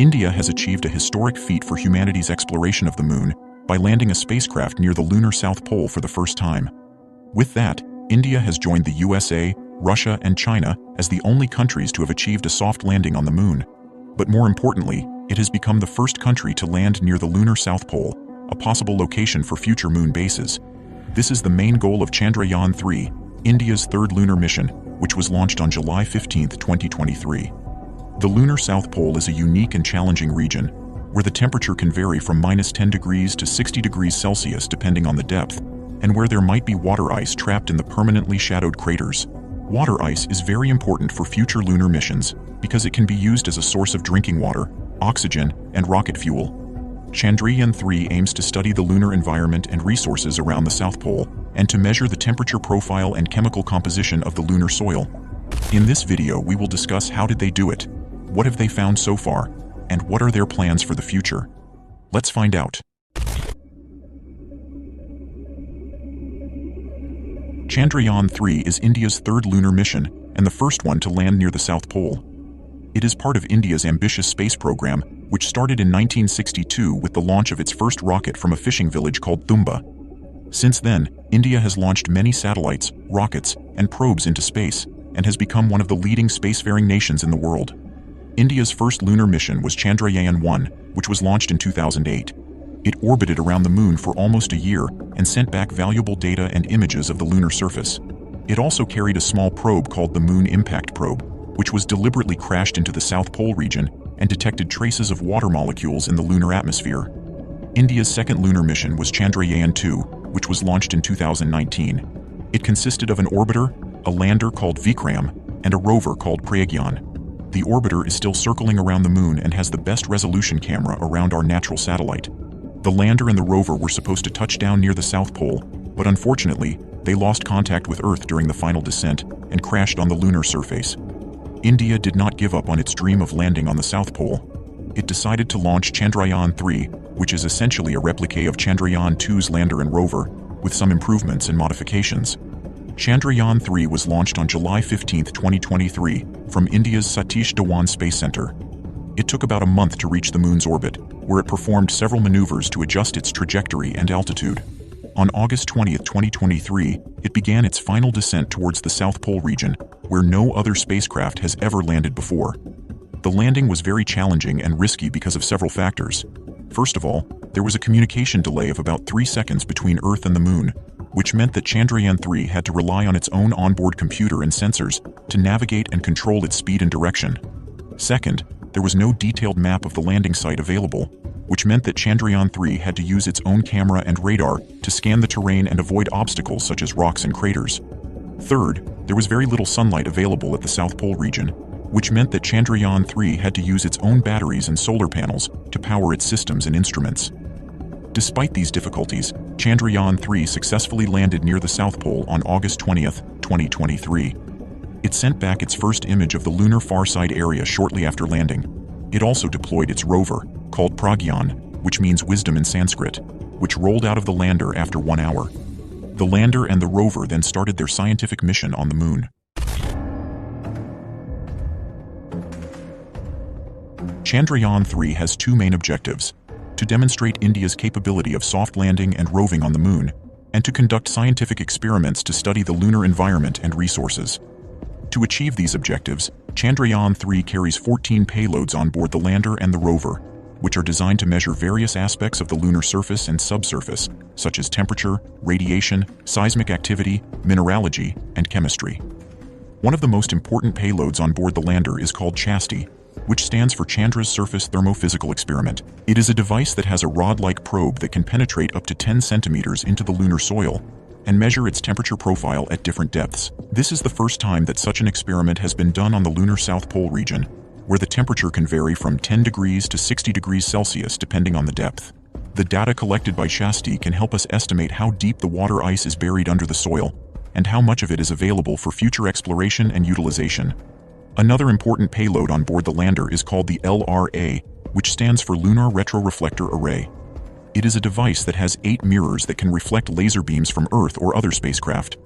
India has achieved a historic feat for humanity's exploration of the moon by landing a spacecraft near the lunar South Pole for the first time. With that, India has joined the USA, Russia, and China as the only countries to have achieved a soft landing on the moon. But more importantly, it has become the first country to land near the lunar South Pole, a possible location for future moon bases. This is the main goal of Chandrayaan-3, India's third lunar mission, which was launched on July 15, 2023. The lunar South Pole is a unique and challenging region, where the temperature can vary from -10 degrees to 60 degrees Celsius depending on the depth, and where there might be water ice trapped in the permanently shadowed craters. Water ice is very important for future lunar missions because it can be used as a source of drinking water, oxygen, and rocket fuel. Chandrayaan-3 aims to study the lunar environment and resources around the South Pole, and to measure the temperature profile and chemical composition of the lunar soil. In this video, we will discuss how did they do it, what have they found so far, and what are their plans for the future. Let's find out. Chandrayaan-3 is India's third lunar mission and the first one to land near the South Pole. It is part of India's ambitious space program, which started in 1962 with the launch of its first rocket from a fishing village called Thumba. Since then, India has launched many satellites, rockets, and probes into space, and has become one of the leading spacefaring nations in the world. India's first lunar mission was Chandrayaan-1, which was launched in 2008. It orbited around the moon for almost a year and sent back valuable data and images of the lunar surface. It also carried a small probe called the Moon Impact Probe, which was deliberately crashed into the South Pole region and detected traces of water molecules in the lunar atmosphere. India's second lunar mission was Chandrayaan-2, which was launched in 2019. It consisted of an orbiter, a lander called Vikram, and a rover called Pragyan. The orbiter is still circling around the moon and has the best resolution camera around our natural satellite. The lander and the rover were supposed to touch down near the South Pole, but unfortunately, they lost contact with Earth during the final descent and crashed on the lunar surface. India did not give up on its dream of landing on the South Pole. It decided to launch Chandrayaan-3, which is essentially a replica of Chandrayaan-2's lander and rover, with some improvements and modifications. Chandrayaan-3 was launched on July 15, 2023, from India's Satish Dhawan Space Centre. It took about a month to reach the moon's orbit, where it performed several maneuvers to adjust its trajectory and altitude. On August 20, 2023, it began its final descent towards the South Pole region, where no other spacecraft has ever landed before. The landing was very challenging and risky because of several factors. First of all, there was a communication delay of about 3 seconds between Earth and the moon, which meant that Chandrayaan-3 had to rely on its own onboard computer and sensors to navigate and control its speed and direction. Second, there was no detailed map of the landing site available, which meant that Chandrayaan-3 had to use its own camera and radar to scan the terrain and avoid obstacles such as rocks and craters. Third, there was very little sunlight available at the South Pole region, which meant that Chandrayaan-3 had to use its own batteries and solar panels to power its systems and instruments. Despite these difficulties, Chandrayaan-3 successfully landed near the South Pole on August 20, 2023. It sent back its first image of the lunar far side area shortly after landing. It also deployed its rover, called Pragyan, which means wisdom in Sanskrit, which rolled out of the lander after 1 hour. The lander and the rover then started their scientific mission on the moon. Chandrayaan-3 has two main objectives: to demonstrate India's capability of soft landing and roving on the moon, and to conduct scientific experiments to study the lunar environment and resources. To achieve these objectives, Chandrayaan-3 carries 14 payloads on board the lander and the rover, which are designed to measure various aspects of the lunar surface and subsurface, such as temperature, radiation, seismic activity, mineralogy, and chemistry. One of the most important payloads on board the lander is called CHASTI, which stands for Chandra's Surface Thermophysical Experiment. It is a device that has a rod-like probe that can penetrate up to 10 centimeters into the lunar soil and measure its temperature profile at different depths. This is the first time that such an experiment has been done on the lunar South Pole region, where the temperature can vary from 10 degrees to 60 degrees Celsius depending on the depth. The data collected by CHASTI can help us estimate how deep the water ice is buried under the soil, and how much of it is available for future exploration and utilization. Another important payload on board the lander is called the LRA, which stands for Lunar Retroreflector Array. It is a device that has 8 mirrors that can reflect laser beams from Earth or other spacecraft.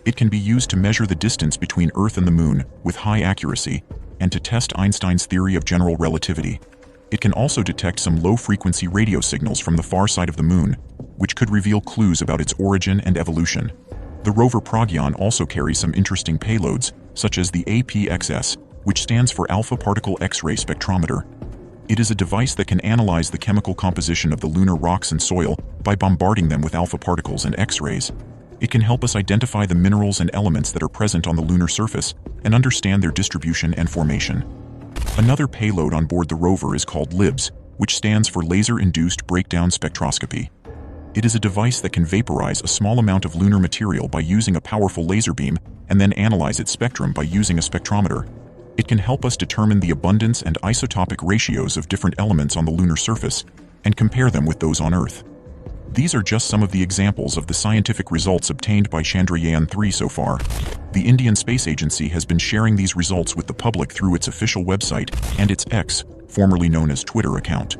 It can be used to measure the distance between Earth and the Moon with high accuracy, and to test Einstein's theory of general relativity. It can also detect some low-frequency radio signals from the far side of the Moon, which could reveal clues about its origin and evolution. The rover Pragyan also carries some interesting payloads, such as the APXS, which stands for Alpha Particle X-ray Spectrometer. It is a device that can analyze the chemical composition of the lunar rocks and soil by bombarding them with alpha particles and X-rays. It can help us identify the minerals and elements that are present on the lunar surface and understand their distribution and formation. Another payload on board the rover is called LIBS, which stands for Laser-Induced Breakdown Spectroscopy. It is a device that can vaporize a small amount of lunar material by using a powerful laser beam and then analyze its spectrum by using a spectrometer. It can help us determine the abundance and isotopic ratios of different elements on the lunar surface and compare them with those on Earth. These are just some of the examples of the scientific results obtained by Chandrayaan-3 so far. The Indian Space Agency has been sharing these results with the public through its official website and its X, formerly known as Twitter account.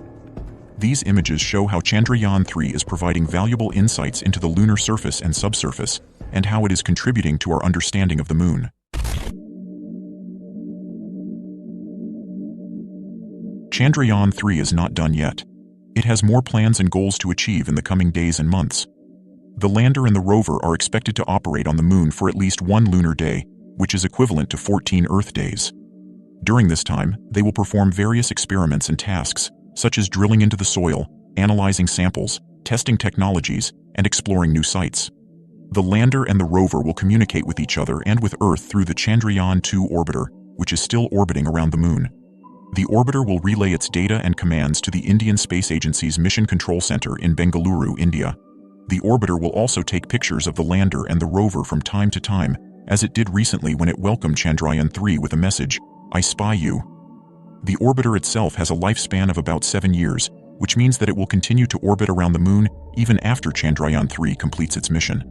These images show how Chandrayaan-3 is providing valuable insights into the lunar surface and subsurface, and how it is contributing to our understanding of the Moon. Chandrayaan-3 is not done yet. It has more plans and goals to achieve in the coming days and months. The lander and the rover are expected to operate on the Moon for at least 1 lunar day, which is equivalent to 14 Earth days. During this time, they will perform various experiments and tasks, such as drilling into the soil, analyzing samples, testing technologies, and exploring new sites. The lander and the rover will communicate with each other and with Earth through the Chandrayaan-2 orbiter, which is still orbiting around the Moon. The orbiter will relay its data and commands to the Indian Space Agency's Mission Control Center in Bengaluru, India. The orbiter will also take pictures of the lander and the rover from time to time, as it did recently when it welcomed Chandrayaan-3 with a message, "I spy you." The orbiter itself has a lifespan of about 7 years, which means that it will continue to orbit around the Moon even after Chandrayaan-3 completes its mission.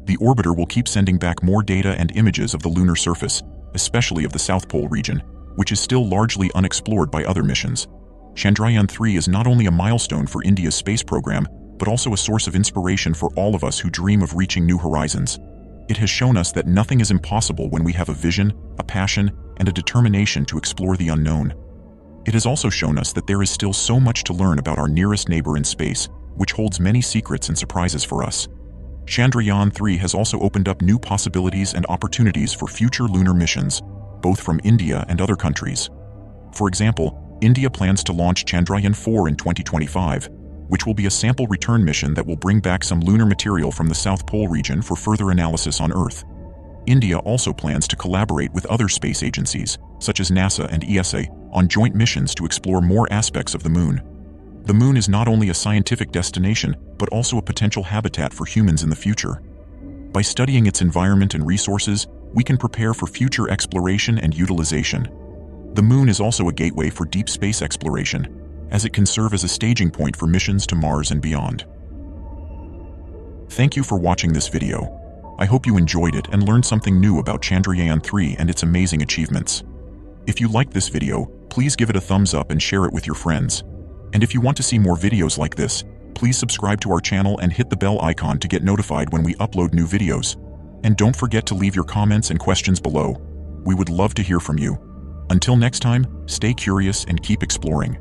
The orbiter will keep sending back more data and images of the lunar surface, especially of the South Pole region, which is still largely unexplored by other missions. Chandrayaan-3 is not only a milestone for India's space program, but also a source of inspiration for all of us who dream of reaching new horizons. It has shown us that nothing is impossible when we have a vision, a passion, and a determination to explore the unknown. It has also shown us that there is still so much to learn about our nearest neighbor in space, which holds many secrets and surprises for us. Chandrayaan-3 has also opened up new possibilities and opportunities for future lunar missions, both from India and other countries. For example, India plans to launch Chandrayaan-4 in 2025, which will be a sample return mission that will bring back some lunar material from the South Pole region for further analysis on Earth. India also plans to collaborate with other space agencies, such as NASA and ESA, on joint missions to explore more aspects of the Moon. The Moon is not only a scientific destination, but also a potential habitat for humans in the future. By studying its environment and resources, we can prepare for future exploration and utilization. The Moon is also a gateway for deep space exploration, as it can serve as a staging point for missions to Mars and beyond. Thank you for watching this video. I hope you enjoyed it and learned something new about Chandrayaan-3 and its amazing achievements. If you liked this video, please give it a thumbs up and share it with your friends. And if you want to see more videos like this, please subscribe to our channel and hit the bell icon to get notified when we upload new videos. And don't forget to leave your comments and questions below. We would love to hear from you. Until next time, stay curious and keep exploring.